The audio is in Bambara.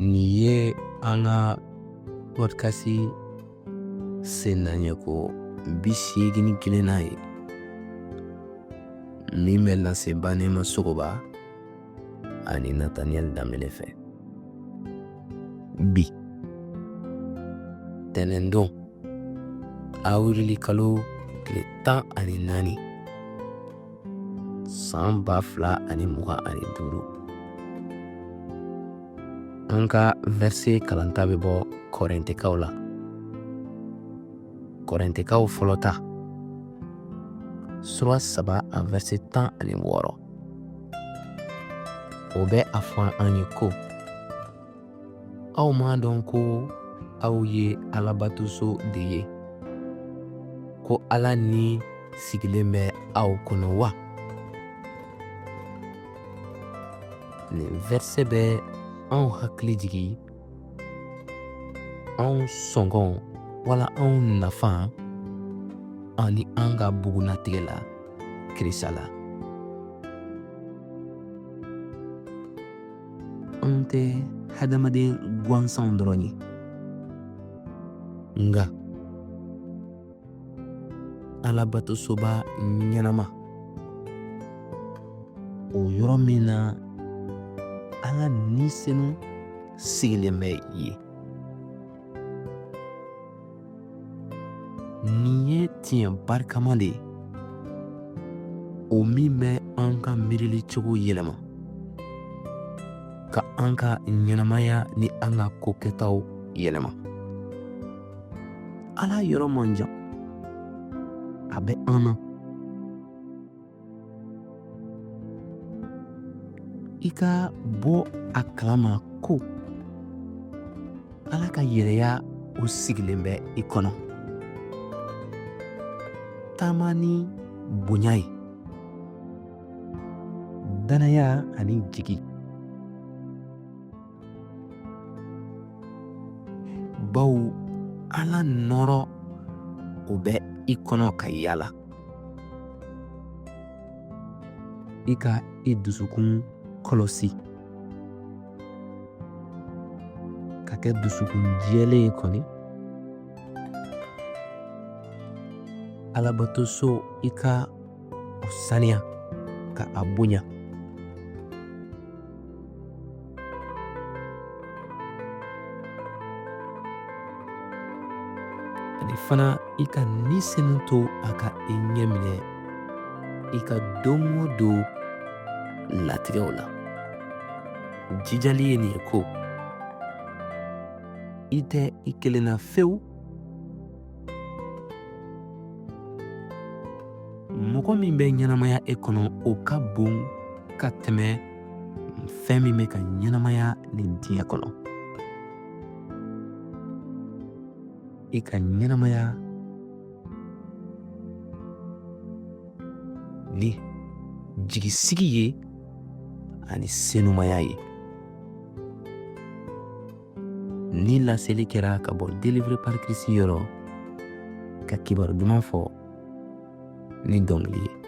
Nin ye an ka podcast sennaɲɛko 81 ye min bɛ lase Banema Sogoba ani Nathaniel Danbele fɛ. Bi tɛnɛndon awirili kalo tile 14 san 2025 an ka verset kalanta bɛ bɔ Korintikaw la. Korintikaw fɔlɔta sura 3 a verset 16. O bɛ a fɔ an ye ko aw m'a dɔn ko aw ye Alabatoso de ye, ko Ala ni sigilen bɛ aw kɔnɔ wa? Nin verset bɛ anw hakili jigin anw sɔngɔn wala anw nafa ani an ka bugunatigɛ la Kirisa la. Anw tɛ hadamaden gansanw dɔrɔn ye, nka Alabatosoba ɲɛnama, o yɔrɔ min na an ka ninsenu sigilen bɛ yen. Nin ye tiɲɛ barikama de ye, o min bɛ an ka miirili cogo yɛlɛma ka an ka ɲɛnamaya ni an ka kokɛtaw yɛlɛma. Ala yɔrɔ man jan, a bɛ an na. I ka bɔ a kalama ko Ala ka yɛrɛya o sigilen bɛ i kɔnɔ. Taama ni bonya ye, danaya ani jigi. Bawo Ala nɔrɔ o bɛ i kɔnɔ ka yala. I ka i dusukun kɔlɔsi ka kɛ dusukun jɛlen ye kɔni. Alabatoso i ka o saniya ka a bonya. Ani fana i ka ninsenu to a ka i ɲɛ minɛ i ka don o don latigɛw la. Jijali ye nin ye ko i tɛ i kelen na fewu. Mɔgɔ min bɛ ɲɛnamaya e kɔnɔ o ka bon ka tɛmɛ fɛn min bɛ ka ɲɛnamaya nin diɲɛ kɔnɔ. I ka ɲɛnamaya ni jigisigi ye ani senumaya ye. Ni laseli kɛra ka bɔ Délivré par Christ yɔrɔ ka kibaru duman fɔ ni dɔnkili ye.